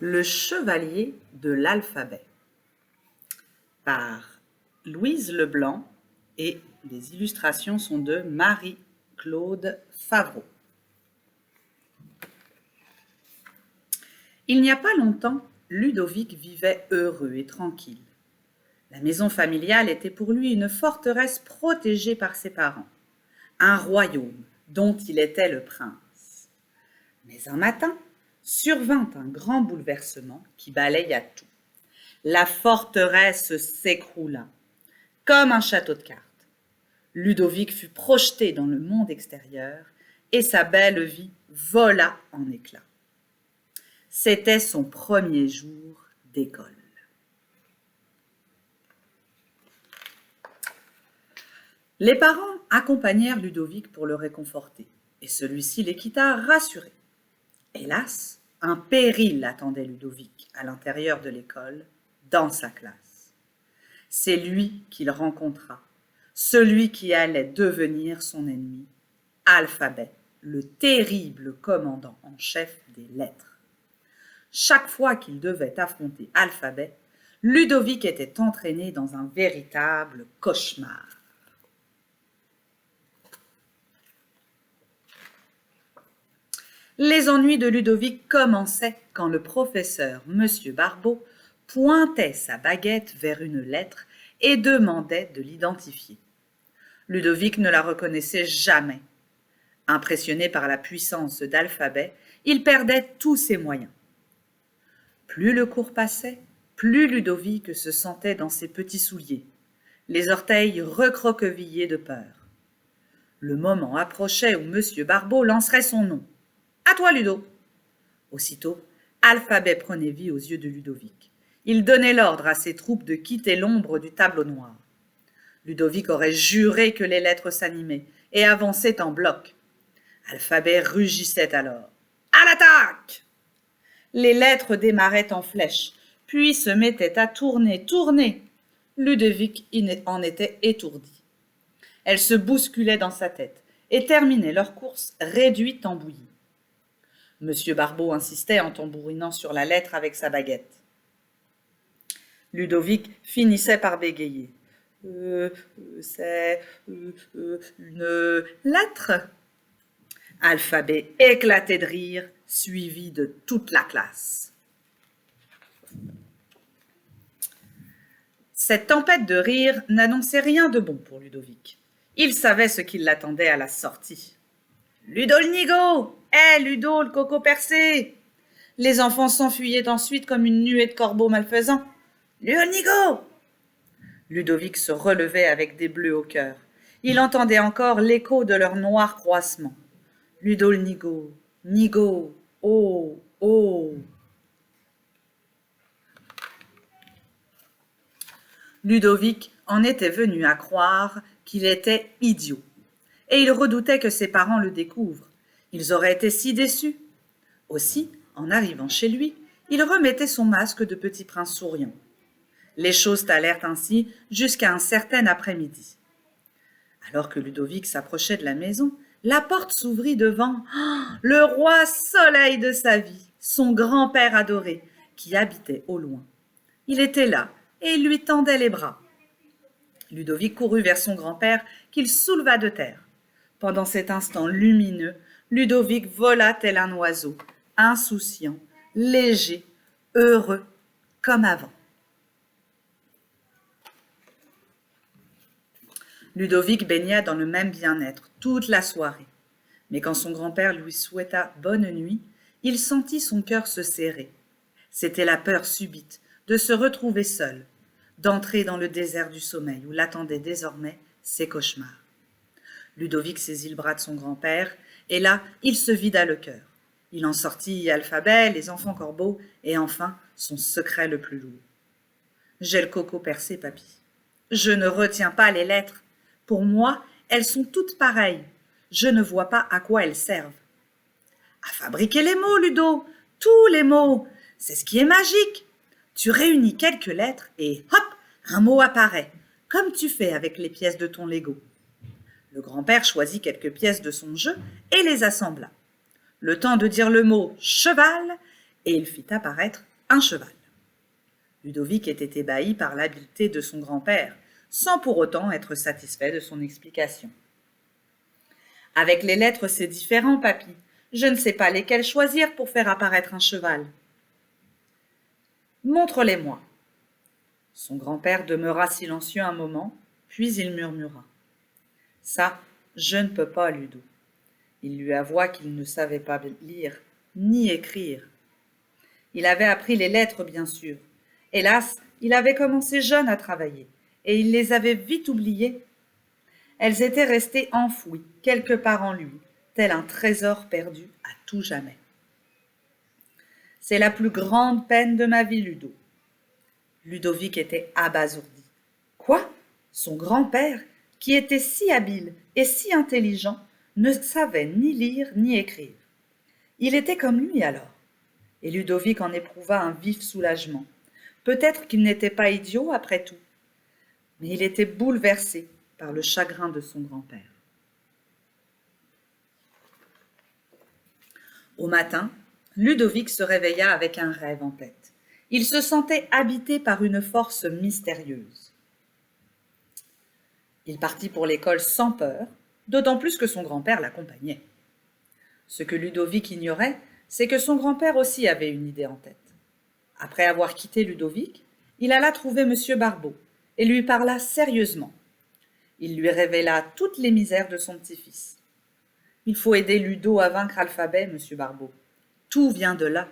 Le chevalier de l'alphabet par Louise Leblanc et les illustrations sont de Marie-Claude Favreau. Il n'y a pas longtemps, Ludovic vivait heureux et tranquille. La maison familiale était pour lui une forteresse protégée par ses parents, un royaume dont il était le prince. Mais un matin, survint un grand bouleversement qui balaya tout. La forteresse s'écroula, comme un château de cartes. Ludovic fut projeté dans le monde extérieur et sa belle vie vola en éclats. C'était son premier jour d'école. Les parents accompagnèrent Ludovic pour le réconforter, et celui-ci les quitta rassuré. Hélas, un péril attendait Ludovic à l'intérieur de l'école, dans sa classe. C'est lui qu'il rencontra, celui qui allait devenir son ennemi, Alphabet, le terrible commandant en chef des lettres. Chaque fois qu'il devait affronter Alphabet, Ludovic était entraîné dans un véritable cauchemar. Les ennuis de Ludovic commençaient quand le professeur, M. Barbeau, pointait sa baguette vers une lettre et demandait de l'identifier. Ludovic ne la reconnaissait jamais. Impressionné par la puissance d'Alphabet, il perdait tous ses moyens. Plus le cours passait, plus Ludovic se sentait dans ses petits souliers, les orteils recroquevillés de peur. Le moment approchait où M. Barbeau lancerait son nom. « À toi, Ludo !» Aussitôt, Alphabet prenait vie aux yeux de Ludovic. Il donnait l'ordre à ses troupes de quitter l'ombre du tableau noir. Ludovic aurait juré que les lettres s'animaient et avançaient en bloc. Alphabet rugissait alors. « À l'attaque !» Les lettres démarraient en flèche, puis se mettaient à tourner. Ludovic en était étourdi. Elles se bousculaient dans sa tête et terminaient leur course réduite en bouillie. M. Barbeau insistait en tambourinant sur la lettre avec sa baguette. Ludovic finissait par bégayer. C'est une lettre. Alphabet éclatait de rire, suivi de toute la classe. Cette tempête de rire n'annonçait rien de bon pour Ludovic. Il savait ce qui l'attendait à la sortie. « Ludo le nigo ! Hé, Ludo le coco percé !» Les enfants s'enfuyaient ensuite comme une nuée de corbeaux malfaisants. « Ludo le nigo !» Ludovic se relevait avec des bleus au cœur. Il entendait encore l'écho de leurs noirs croissements. « Ludo le nigo, nigo, oh, oh !» Ludovic en était venu à croire qu'il était idiot. Et il redoutait que ses parents le découvrent. Ils auraient été si déçus. Aussi, en arrivant chez lui, il remettait son masque de petit prince souriant. Les choses allèrent ainsi jusqu'à un certain après-midi. Alors que Ludovic s'approchait de la maison, la porte s'ouvrit devant le roi soleil de sa vie, son grand-père adoré, qui habitait au loin. Il était là et il lui tendait les bras. Ludovic courut vers son grand-père qu'il souleva de terre. Pendant cet instant lumineux, Ludovic vola tel un oiseau, insouciant, léger, heureux, comme avant. Ludovic baigna dans le même bien-être toute la soirée. Mais quand son grand-père lui souhaita bonne nuit, il sentit son cœur se serrer. C'était la peur subite de se retrouver seul, d'entrer dans le désert du sommeil où l'attendaient désormais ses cauchemars. Ludovic saisit le bras de son grand-père, et là, il se vida le cœur. Il en sortit Alphabet, les enfants corbeaux, et enfin, son secret le plus lourd. « J'ai le coco percé, papy. Je ne retiens pas les lettres. Pour moi, elles sont toutes pareilles. Je ne vois pas à quoi elles servent. »« À fabriquer les mots, Ludo, tous les mots. C'est ce qui est magique. Tu réunis quelques lettres et hop, un mot apparaît, comme tu fais avec les pièces de ton Lego. » Le grand-père choisit quelques pièces de son jeu et les assembla. Le temps de dire le mot « cheval » et il fit apparaître un cheval. Ludovic était ébahi par l'habileté de son grand-père, sans pour autant être satisfait de son explication. Avec les lettres, c'est différent, papy. Je ne sais pas lesquelles choisir pour faire apparaître un cheval. Montre-les-moi. Son grand-père demeura silencieux un moment, puis il murmura. Ça, je ne peux pas, Ludo. Il lui avoua qu'il ne savait pas lire ni écrire. Il avait appris les lettres, bien sûr. Hélas, il avait commencé jeune à travailler, et il les avait vite oubliées. Elles étaient restées enfouies quelque part en lui, tel un trésor perdu à tout jamais. C'est la plus grande peine de ma vie, Ludo. Ludovic était abasourdi. Quoi? Son grand-père, qui était si habile et si intelligent, ne savait ni lire ni écrire. Il était comme lui alors. Et Ludovic en éprouva un vif soulagement. Peut-être qu'il n'était pas idiot après tout. Mais il était bouleversé par le chagrin de son grand-père. Au matin, Ludovic se réveilla avec un rêve en tête. Il se sentait habité par une force mystérieuse. Il partit pour l'école sans peur, d'autant plus que son grand-père l'accompagnait. Ce que Ludovic ignorait, c'est que son grand-père aussi avait une idée en tête. Après avoir quitté Ludovic, il alla trouver M. Barbeau et lui parla sérieusement. Il lui révéla toutes les misères de son petit-fils. « Il faut aider Ludo à vaincre Alphabet, M. Barbeau. Tout vient de là. »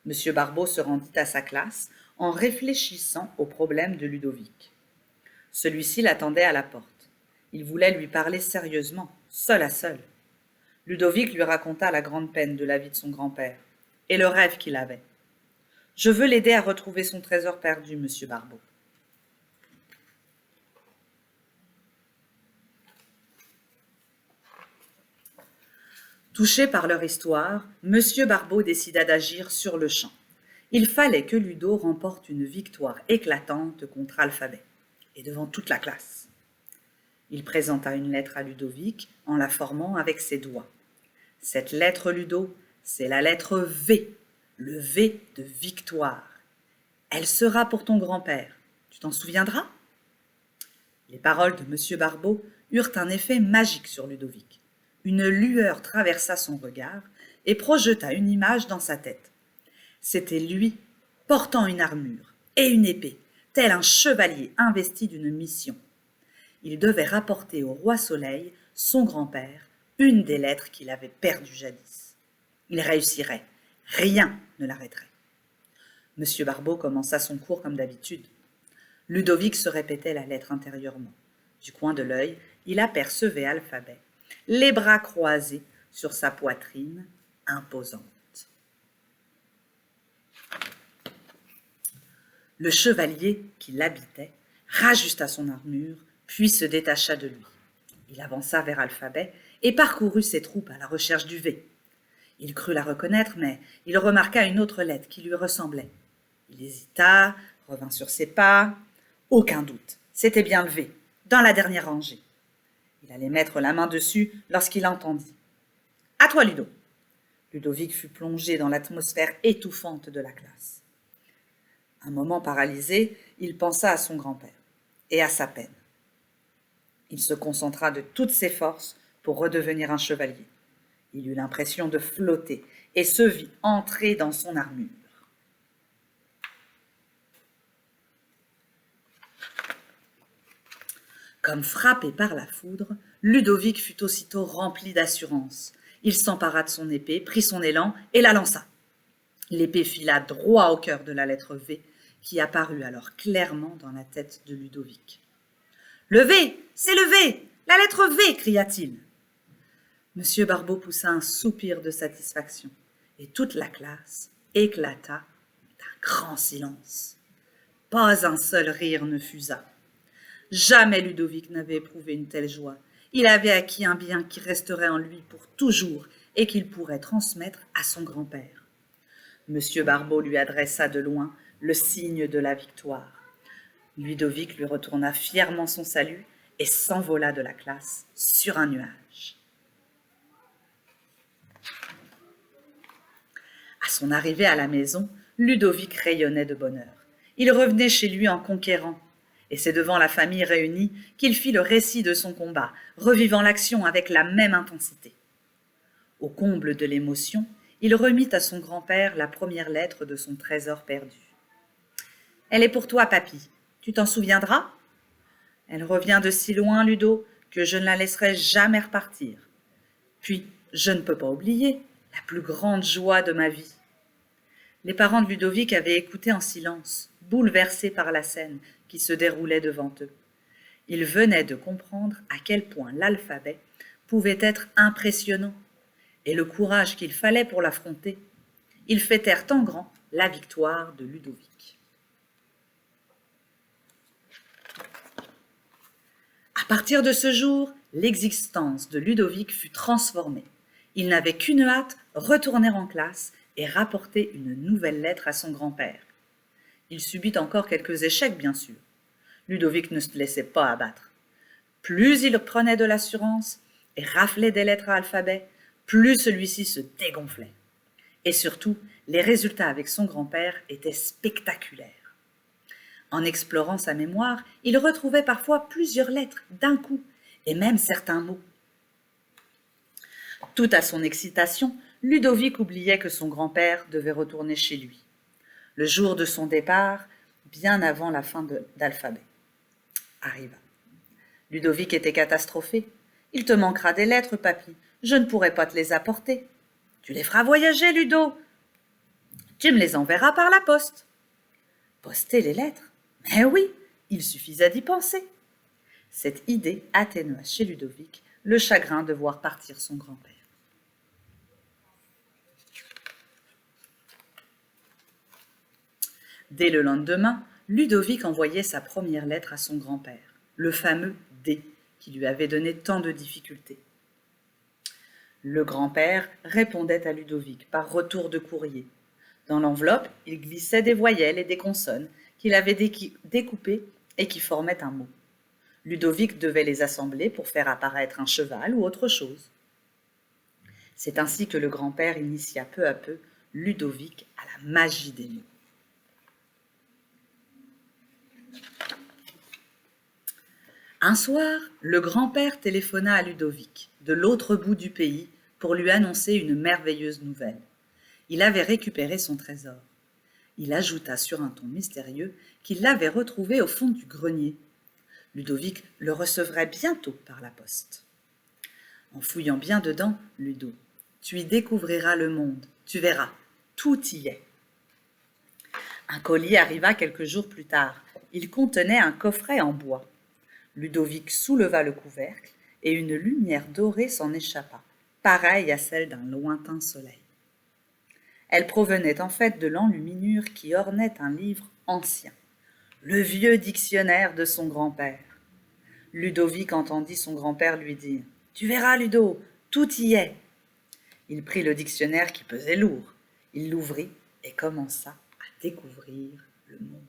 M. Barbeau se rendit à sa classe en réfléchissant au problème de Ludovic. Celui-ci l'attendait à la porte. Il voulait lui parler sérieusement, seul à seul. Ludovic lui raconta la grande peine de la vie de son grand-père et le rêve qu'il avait. « Je veux l'aider à retrouver son trésor perdu, M. Barbeau. » Touché par leur histoire, M. Barbeau décida d'agir sur le champ. Il fallait que Ludo remporte une victoire éclatante contre Alphabet, et devant toute la classe. Il présenta une lettre à Ludovic en la formant avec ses doigts. Cette lettre, Ludo, c'est la lettre V, le V de victoire. Elle sera pour ton grand-père. Tu t'en souviendras? Les paroles de M. Barbeau eurent un effet magique sur Ludovic. Une lueur traversa son regard et projeta une image dans sa tête. C'était lui, portant une armure et une épée, tel un chevalier investi d'une mission. Il devait rapporter au roi Soleil, son grand-père, une des lettres qu'il avait perdues jadis. Il réussirait, rien ne l'arrêterait. M. Barbeau commença son cours comme d'habitude. Ludovic se répétait la lettre intérieurement. Du coin de l'œil, il apercevait Alphabet, les bras croisés sur sa poitrine imposante. Le chevalier qui l'habitait rajusta son armure, puis se détacha de lui. Il avança vers Alphabet et parcourut ses troupes à la recherche du V. Il crut la reconnaître, mais il remarqua une autre lettre qui lui ressemblait. Il hésita, revint sur ses pas. Aucun doute, c'était bien le V, dans la dernière rangée. Il allait mettre la main dessus lorsqu'il entendit. « À toi, Ludo !» Ludovic fut plongé dans l'atmosphère étouffante de la classe. Un moment paralysé, il pensa à son grand-père et à sa peine. Il se concentra de toutes ses forces pour redevenir un chevalier. Il eut l'impression de flotter et se vit entrer dans son armure. Comme frappé par la foudre, Ludovic fut aussitôt rempli d'assurance. Il s'empara de son épée, prit son élan et la lança. L'épée fila droit au cœur de la lettre V, qui apparut alors clairement dans la tête de Ludovic. « Le V, c'est le V, la lettre V !» cria-t-il. M. Barbeau poussa un soupir de satisfaction, et toute la classe éclata d'un grand silence. Pas un seul rire ne fusa. Jamais Ludovic n'avait éprouvé une telle joie. Il avait acquis un bien qui resterait en lui pour toujours et qu'il pourrait transmettre à son grand-père. M. Barbeau lui adressa de loin le signe de la victoire. Ludovic lui retourna fièrement son salut et s'envola de la classe sur un nuage. À son arrivée à la maison, Ludovic rayonnait de bonheur. Il revenait chez lui en conquérant. Et c'est devant la famille réunie qu'il fit le récit de son combat, revivant l'action avec la même intensité. Au comble de l'émotion, il remit à son grand-père la première lettre de son trésor perdu. « Elle est pour toi, papy. Tu t'en souviendras ? Elle revient de si loin, Ludo, que je ne la laisserai jamais repartir. Puis, je ne peux pas oublier la plus grande joie de ma vie. » Les parents de Ludovic avaient écouté en silence, bouleversés par la scène qui se déroulait devant eux. Ils venaient de comprendre à quel point l'alphabet pouvait être impressionnant et le courage qu'il fallait pour l'affronter. Ils fêtèrent en grand la victoire de Ludovic. À partir de ce jour, l'existence de Ludovic fut transformée. Il n'avait qu'une hâte, retourner en classe et rapporter une nouvelle lettre à son grand-père. Il subit encore quelques échecs, bien sûr. Ludovic ne se laissait pas abattre. Plus il prenait de l'assurance et raflait des lettres à alphabet, plus celui-ci se dégonflait. Et surtout, les résultats avec son grand-père étaient spectaculaires. En explorant sa mémoire, il retrouvait parfois plusieurs lettres d'un coup, et même certains mots. Tout à son excitation, Ludovic oubliait que son grand-père devait retourner chez lui. Le jour de son départ, bien avant la fin d'alphabet, arriva. Ludovic était catastrophé. « Il te manquera des lettres, papy. Je ne pourrai pas te les apporter. »« Tu les feras voyager, Ludo. Tu me les enverras par la poste. »« Poster les lettres ? Mais oui, il suffisait d'y penser. » Cette idée atténua chez Ludovic le chagrin de voir partir son grand-père. Dès le lendemain, Ludovic envoyait sa première lettre à son grand-père, le fameux D qui lui avait donné tant de difficultés. Le grand-père répondait à Ludovic par retour de courrier. Dans l'enveloppe, il glissait des voyelles et des consonnes qu'il avait découpées et qui formaient un mot. Ludovic devait les assembler pour faire apparaître un cheval ou autre chose. C'est ainsi que le grand-père initia peu à peu Ludovic à la magie des mots. Un soir, le grand-père téléphona à Ludovic, de l'autre bout du pays, pour lui annoncer une merveilleuse nouvelle. Il avait récupéré son trésor. Il ajouta sur un ton mystérieux qu'il l'avait retrouvé au fond du grenier. Ludovic le recevrait bientôt par la poste. En fouillant bien dedans, Ludo, tu y découvriras le monde, tu verras, tout y est. Un colis arriva quelques jours plus tard. Il contenait un coffret en bois. Ludovic souleva le couvercle et une lumière dorée s'en échappa, pareille à celle d'un lointain soleil. Elle provenait en fait de l'enluminure qui ornait un livre ancien, le vieux dictionnaire de son grand-père. Ludovic entendit son grand-père lui dire « Tu verras, Ludo, tout y est !» Il prit le dictionnaire qui pesait lourd. Il l'ouvrit et commença à découvrir le monde.